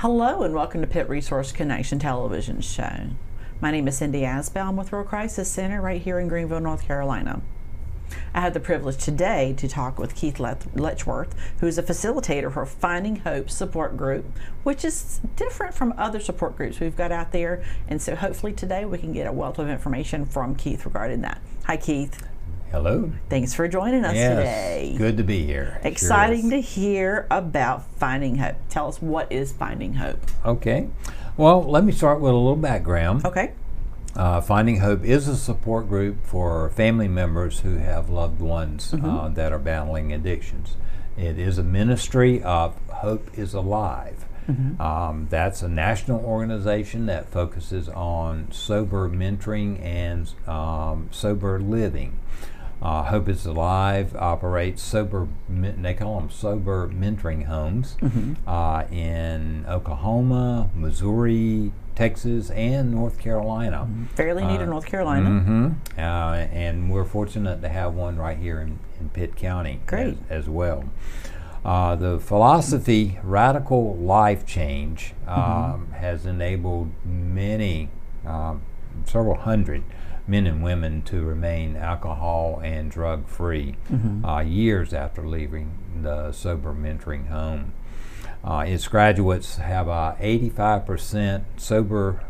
Hello and welcome to Pitt Resource Connection television show. My name is Cindy Asbell. I'm with Rural Crisis Center right here in Greenville, North Carolina. I have the privilege today to talk with Keith Letchworth, who is a facilitator for Finding Hope support group, which is different from other support groups we've got out there. And so hopefully today we can get a wealth of information from Keith regarding that. Hi, Keith. Hello. Thanks for joining us today. Good to be here. Exciting to hear about Finding Hope. Tell us, what is Finding Hope? Okay. Well, let me start with a little background. Okay. Finding Hope is a support group for family members who have loved ones that are battling addictions. It is a ministry of Hope is Alive. That's a national organization that focuses on sober mentoring and sober living. Hope is Alive operates they call them sober mentoring homes in Oklahoma, Missouri, Texas, and North Carolina. Fairly new to North Carolina. And we're fortunate to have one right here in Pitt County. Great. As well. The philosophy, radical life change, has enabled many, several hundred men and women to remain alcohol and drug free years after leaving the sober mentoring home. Its graduates have a 85% sober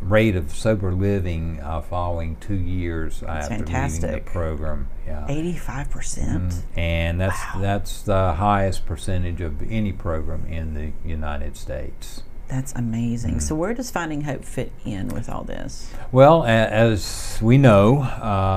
rate of sober living following 2 years after leaving the program. 85%. And that's the highest percentage of any program in the United States. That's amazing. So where does Finding Hope fit in with all this? Well, as we know,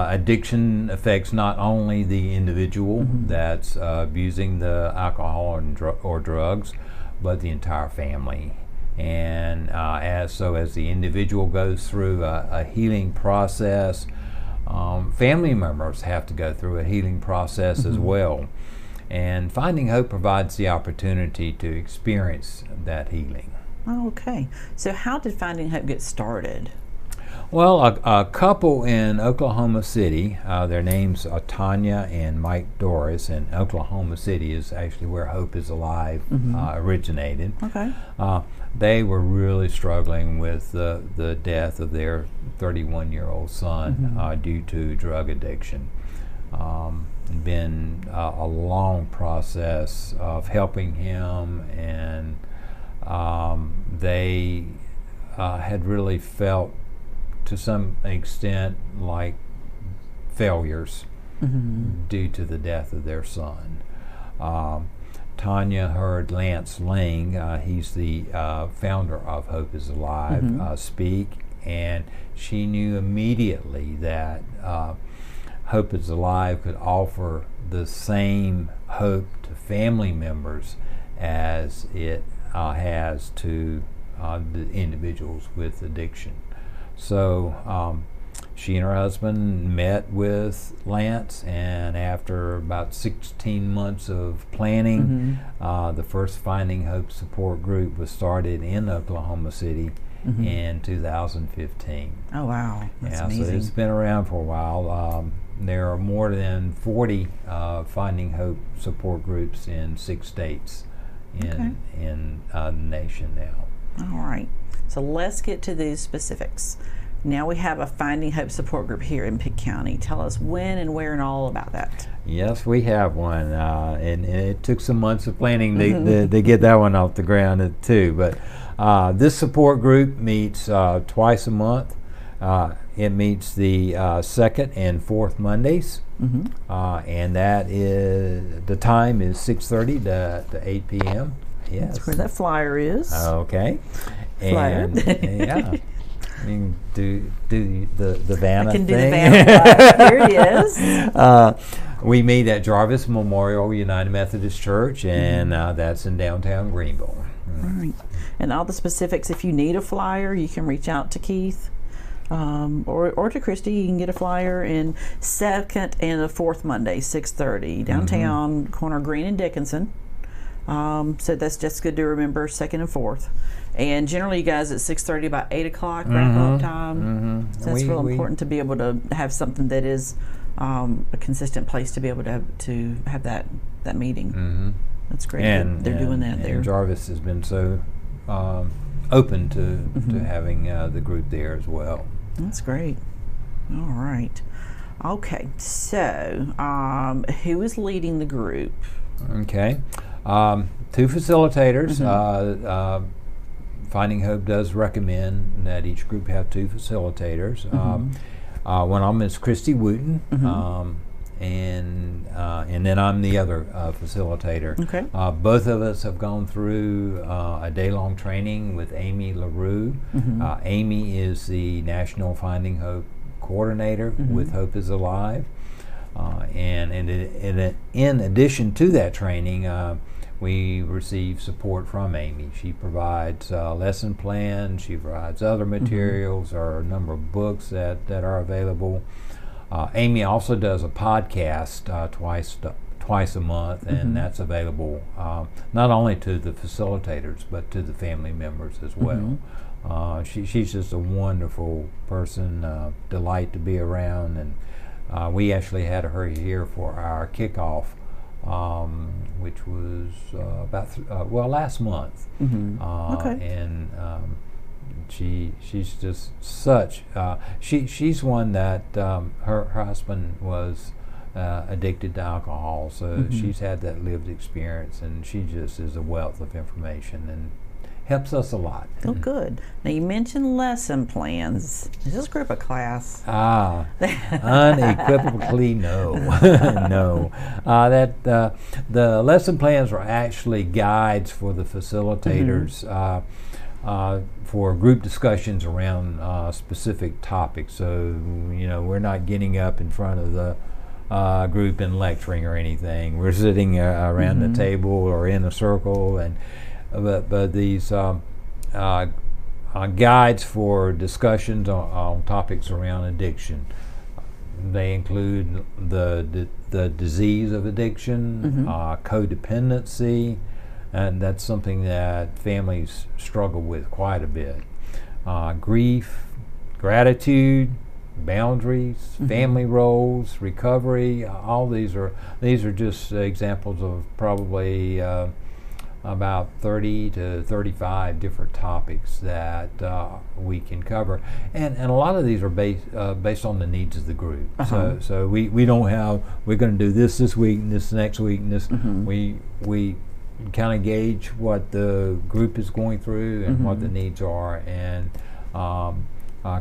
addiction affects not only the individual that's abusing the alcohol or drugs, but the entire family. And as the individual goes through a healing process, family members have to go through a healing process as well. And Finding Hope provides the opportunity to experience that healing. Okay. So how did Finding Hope get started? Well, a couple in Oklahoma City, their names are Tanya and Mike Doris, and Oklahoma City is actually where Hope is Alive originated. Okay. They were really struggling with the death of their 31-year-old son due to drug addiction. Been a long process of helping him, and they had really felt to some extent like failures due to the death of their son. Tanya heard Lance Lang, he's the founder of Hope is Alive, speak, and she knew immediately that Hope is Alive could offer the same hope to family members as it has to the individuals with addiction. So she and her husband met with Lance, and after about 16 months of planning, the first Finding Hope support group was started in Oklahoma City in 2015. Oh wow, that's amazing. So it's been around for a while. There are more than 40 Finding Hope support groups in 6 states in the nation now. All right, so let's get to these specifics. Now we have a Finding Hope support group here in Pitt County. Tell us when and where and all about that. Yes, we have one, and it took some months of planning to get that one off the ground too. But this support group meets twice a month. It meets the second and fourth Mondays, and that is the time is 6:30 to 8 p.m. Yes, that's where that flyer is. Okay, Flyer. And yeah, I mean, do the Vanna I can do thing. the Vanna. Here it is. We meet at Jarvis Memorial United Methodist Church, and that's in downtown Greenville. All right, and all the specifics. If you need a flyer, you can reach out to Keith. Or to Christy. You can get a flyer in second and the fourth Monday, 6:30, downtown, corner Green and Dickinson. So that's just good to remember, second and fourth. And generally, you guys at 6:30, about 8 o'clock wrap up time. So that's real important to be able to have something that is a consistent place to be able to have that meeting. That's great. And they're doing that there. And Jarvis has been so open to having the group there as well. That's great. All right. Okay, so who is leading the group? Okay. 2 facilitators. Finding Hope does recommend that each group have 2 facilitators. One of them is Christy Wooten, and then I'm the other facilitator. Okay. Both of us have gone through a day-long training with Amy LaRue. Amy is the National Finding Hope Coordinator with Hope is Alive. And in addition to that training, we receive support from Amy. She provides lesson plans, she provides other materials, or a number of books that are available. Amy also does a podcast twice a month, and that's available not only to the facilitators but to the family members as well. She's just a wonderful person, delight to be around, and we actually had her here for our kickoff, which was last month. And she's just such. She's one that her husband was addicted to alcohol, so she's had that lived experience, and she just is a wealth of information and helps us a lot. Oh, good. Now, you mentioned lesson plans. Is this group a class? Unequivocally no. No. The lesson plans are actually guides for the facilitators for group discussions around specific topics. So, we're not getting up in front of the group and lecturing or anything. We're sitting around the table or in a circle, and but these guides for discussions on topics around addiction. They include the disease of addiction, codependency, and that's something that families struggle with quite a bit. Grief, gratitude, boundaries, family roles, recovery. All these are just examples of probably about 30 to 35 different topics that we can cover, and a lot of these are based on the needs of the group. So we don't have, we're going to do this week and this next week and this. We kind of gauge what the group is going through and what the needs are, and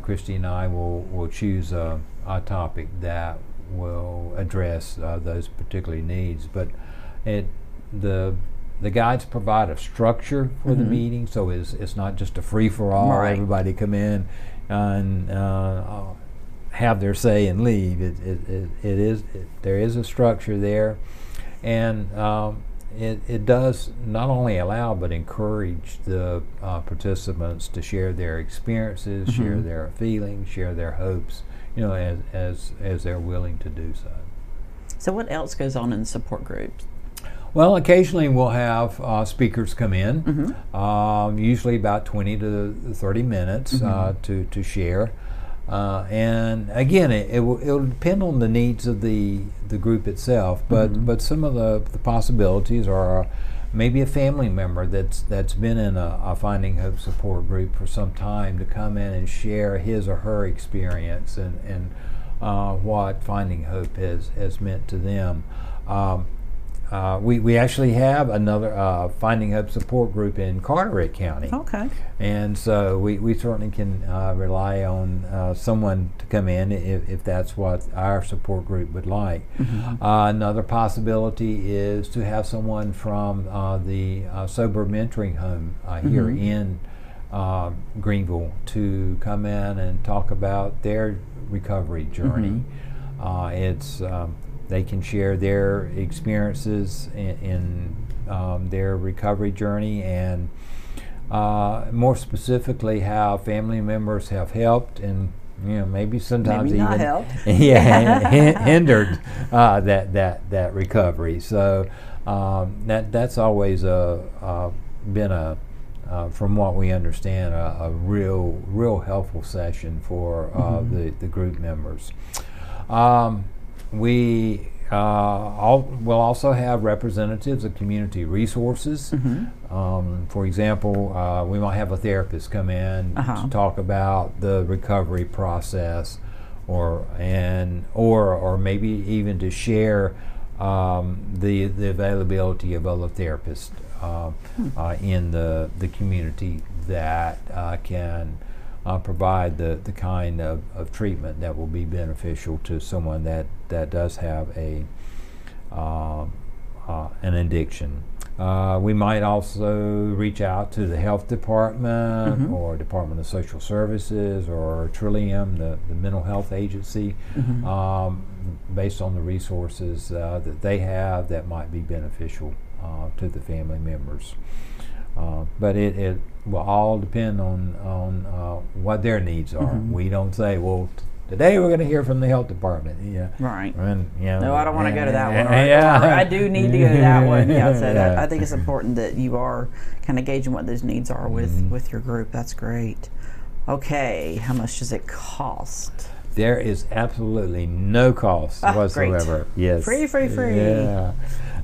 Christy and I will choose a topic that will address those particular needs. But the guides provide a structure for the meeting, so it's not just a free-for-all. Right. Everybody come in and have their say and leave. There is a structure there, and it does not only allow but encourage the participants to share their experiences, share their feelings, share their hopes, as they're willing to do so. So what else goes on in support groups? Well, occasionally we'll have speakers come in, usually about 20 to 30 minutes to share. And again, it'll depend on the needs of the group itself, but some of the possibilities are maybe a family member that's been in a Finding Hope support group for some time to come in and share his or her experience and what Finding Hope has meant to them. We actually have another Finding Hope support group in Carteret County. Okay. And so we certainly can rely on someone to come in if that's what our support group would like. Another possibility is to have someone from the Sober Mentoring Home here in Greenville to come in and talk about their recovery journey. They can share their experiences in their recovery journey, and more specifically how family members have helped and maybe sometimes maybe not even helped. hindered that recovery. So that's always been from what we understand, a real helpful session for the group members. We we'll also have representatives of community resources. For example, we might have a therapist come in to talk about the recovery process, or maybe even to share the availability of other therapists in the community that can provide the kind of treatment that will be beneficial to someone that does have an addiction. We might also reach out to the health department or Department of Social Services or Trillium, the mental health agency, based on the resources that they have that might be beneficial to the family members. But it will all depend on what their needs are. We don't say, well, today we're going to hear from the health department. Right. And, no, I don't want to go to that one. Or I do need to go to that one. So I think it's important that you are kind of gauging what those needs are with your group. That's great. Okay, how much does it cost? There is absolutely no cost whatsoever. Great. Yes. Free. Yeah.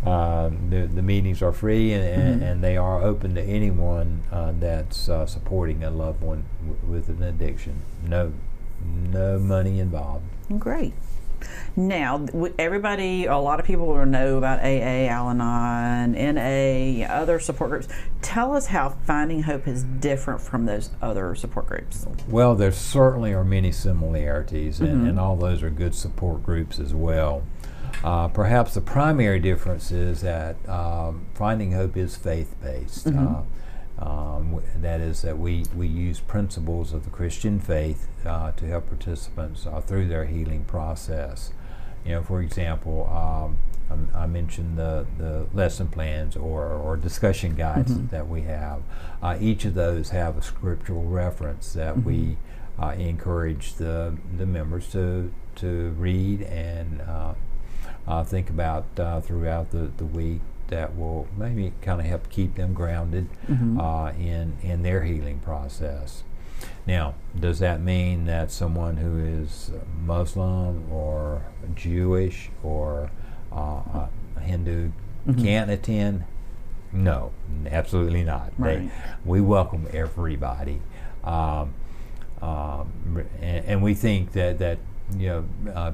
The meetings are free, and they are open to anyone that's supporting a loved one with an addiction. No money involved. Great. Now, a lot of people will know about AA, Al-Anon, NA, other support groups. Tell us how Finding Hope is different from those other support groups. Well, there certainly are many similarities, and all those are good support groups as well. Perhaps the primary difference is that Finding Hope is faith-based. That is that we use principles of the Christian faith to help participants through their healing process. For example, I mentioned the lesson plans or discussion guides that we have. Each of those have a scriptural reference that we encourage the members to read and think about throughout the week, that will maybe kind of help keep them grounded in their healing process. Now, does that mean that someone who is Muslim or Jewish or Hindu can't attend? No, absolutely not. Right. We welcome everybody, and we think that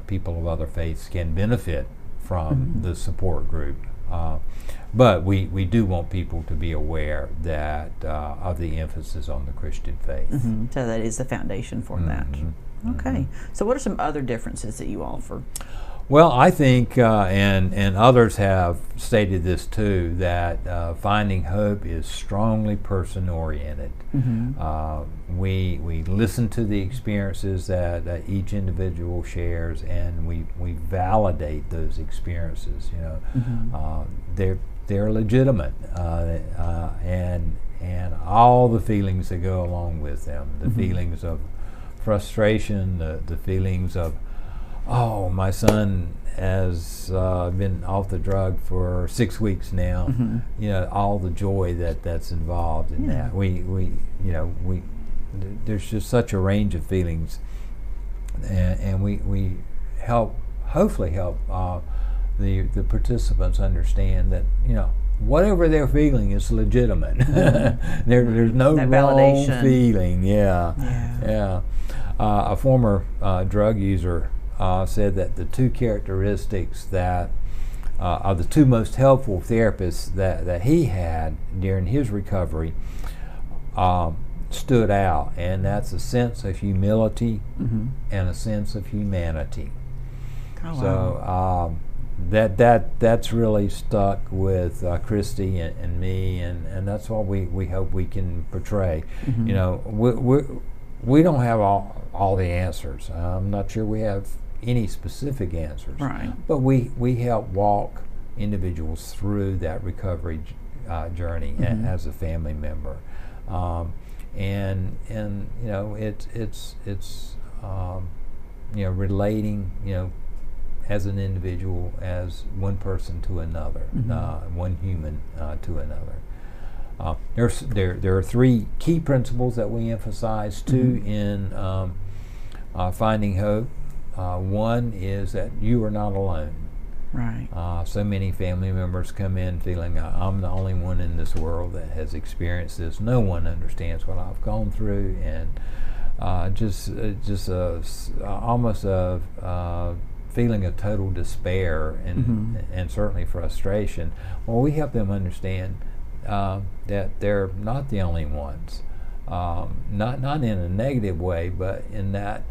people of other faiths can benefit from the support group. But we do want people to be aware that of the emphasis on the Christian faith. So that is the foundation for that. Okay. So what are some other differences that you offer? Well, I think, and others have stated this too, that Finding Hope is strongly person-oriented. We listen to the experiences that each individual shares, and we validate those experiences. They're legitimate, and all the feelings that go along with them, the feelings of frustration, the feelings of, oh, my son has been off the drug for 6 weeks now. All the joy that's involved in that. There's just such a range of feelings, and we hopefully help the participants understand that whatever they're feeling is legitimate. There's no that wrong validation. feeling. A former drug user said that the two characteristics that are the two most helpful therapists that he had during his recovery stood out, and that's a sense of humility and a sense of humanity. So that's really stuck with Christy and me, and that's what we hope we can portray. We don't have all the answers. I'm not sure we have any specific answers, right? But we help walk individuals through that recovery journey as a family member, and it's relating as an individual, as one person to another, one human to another. There are three key principles that we emphasize too in Finding Hope. One is that you are not alone. Right. So many family members come in feeling I'm the only one in this world that has experienced this. No one understands what I've gone through, and almost a feeling of total despair and certainly frustration. Well, we help them understand that they're not the only ones. Not in a negative way, but in that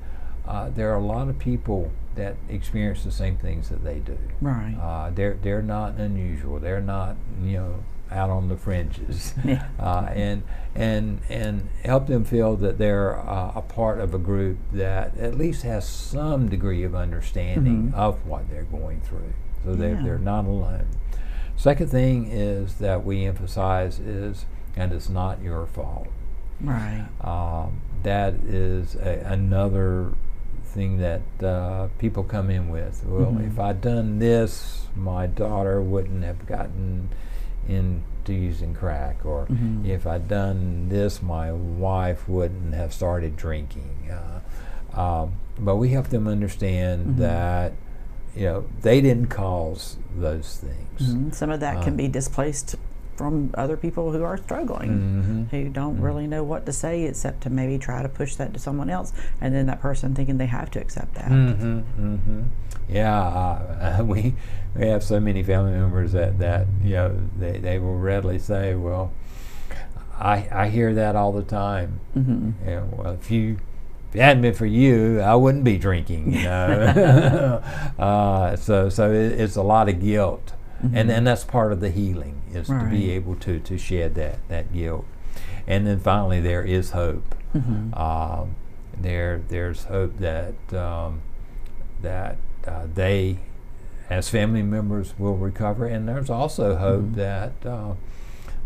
there are a lot of people that experience the same things that they do. Right. They're not unusual. They're not out on the fringes. Yeah. And help them feel that they're a part of a group that at least has some degree of understanding of what they're going through, so they're not alone. Second thing is that we emphasize is, and it's not your fault. Right. That is another thing that people come in with. Well, if I'd done this, my daughter wouldn't have gotten into using crack, or if I'd done this, my wife wouldn't have started drinking. But we help them understand that they didn't cause those things. Some of that can be displaced from other people who are struggling, who don't really know what to say except to maybe try to push that to someone else, and then that person thinking they have to accept that. Yeah, we have so many family members that they will readily say, well, I hear that all the time. Well, if it hadn't been for you, I wouldn't be drinking. So it's a lot of guilt. And that's part of the healing, is to be able to shed that guilt. And then finally, there is hope. There's hope that they, as family members, will recover, and there's also hope that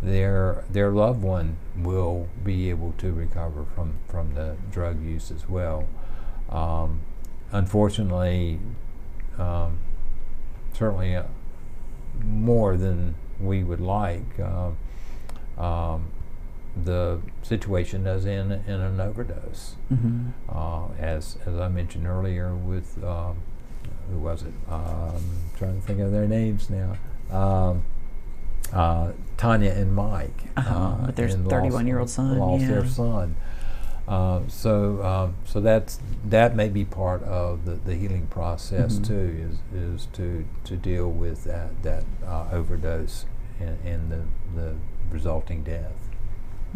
their loved one will be able to recover from the drug use as well. Unfortunately, certainly more than we would like, the situation does end in an overdose. As I mentioned earlier with who was it? Trying to think of their names now. Tanya and Mike. With their 31-year-old son. Lost their son. So that may be part of the healing process too, is to deal with that overdose and the resulting death.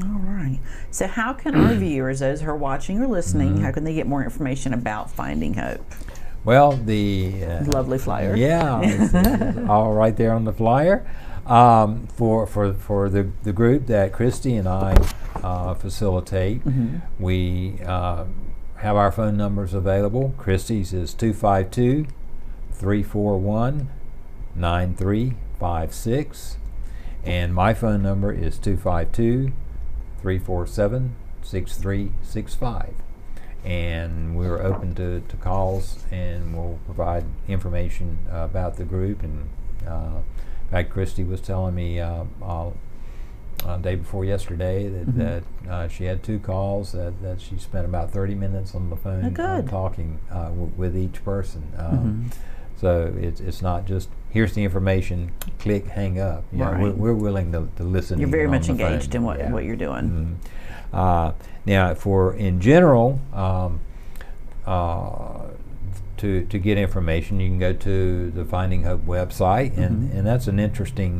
All right. So how can our viewers, those who are watching or listening, how can they get more information about Finding Hope? Well, the lovely flyer. Yeah, it's all right there on the flyer. For the group that Christy and I facilitate, we have our phone numbers available. Christy's is 252-341-9356, and my phone number is 252-347-6365. And we're open to calls, and we'll provide information about the group. And in fact, Christy was telling me day before yesterday that she had 2 calls, that she spent about 30 minutes on the phone talking with each person. So it's not just, here's the information, click, hang up. We're willing to listen. You're very much engaged in what you're doing. Now, in general, to get information, you can go to the Finding Hope website, and that's an interesting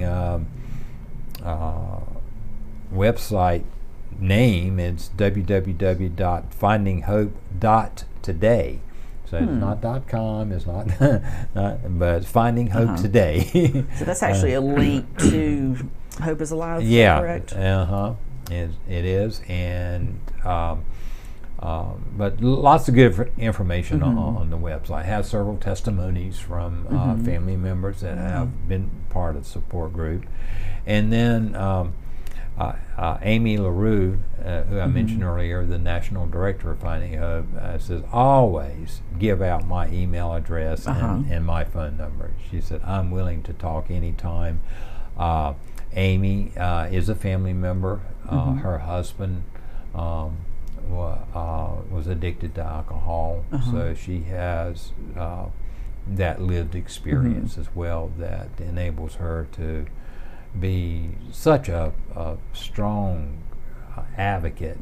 website name. It's www.findinghope.today. So it's not .com, it's not, but it's Finding Hope Today. So that's actually a link to Hope is Alive, correct? It is, and but lots of good information on the website. It has several testimonies from family members that have been part of the support group. And then Amy LaRue, who I mentioned earlier, the National Director of Finding Hope, says, always give out my email address and my phone number. She said, I'm willing to talk anytime. Amy is a family member. Her husband was addicted to alcohol, so she has that lived experience as well that enables her to be such a strong advocate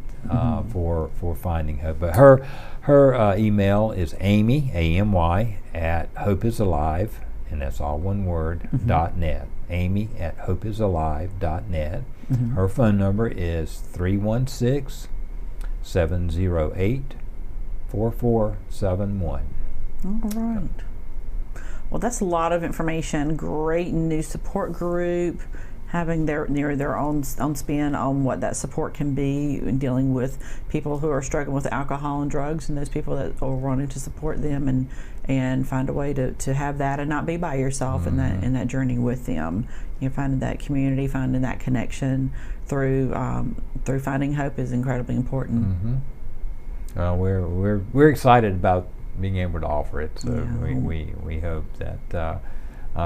for finding hope. But her email is Amy, AMY, at hopeisalive, and that's all one word, .net. Amy at hopeisalive.net. Her phone number is 316-708-4471. All right. Well, that's a lot of information. Great new support group, having their own spin on what that support can be, and dealing with people who are struggling with alcohol and drugs, and those people that are wanting to support them and find a way to have that and not be by yourself in that journey with them. Finding that community, finding that connection through finding hope is incredibly important. We're excited about being able to offer it, so we hope that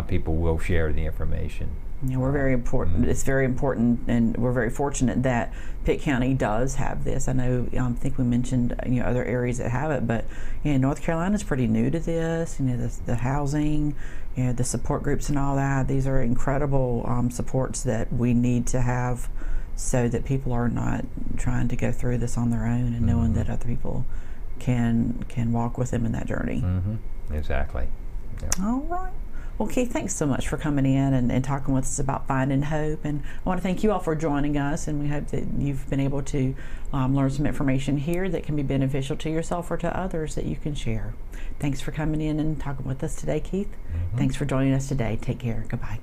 people will share the information. We're very important. It's very important, and we're very fortunate that Pitt County does have this. I know, I think we mentioned other areas that have it, but North Carolina is pretty new to this. The housing, the support groups and all that. These are incredible supports that we need to have, so that people are not trying to go through this on their own, and knowing that other people can walk with them in that journey. Exactly. Yeah. All right. Well, Keith, thanks so much for coming in and talking with us about finding hope. And I want to thank you all for joining us, and we hope that you've been able to learn some information here that can be beneficial to yourself or to others that you can share. Thanks for coming in and talking with us today, Keith. Thanks for joining us today. Take care. Goodbye.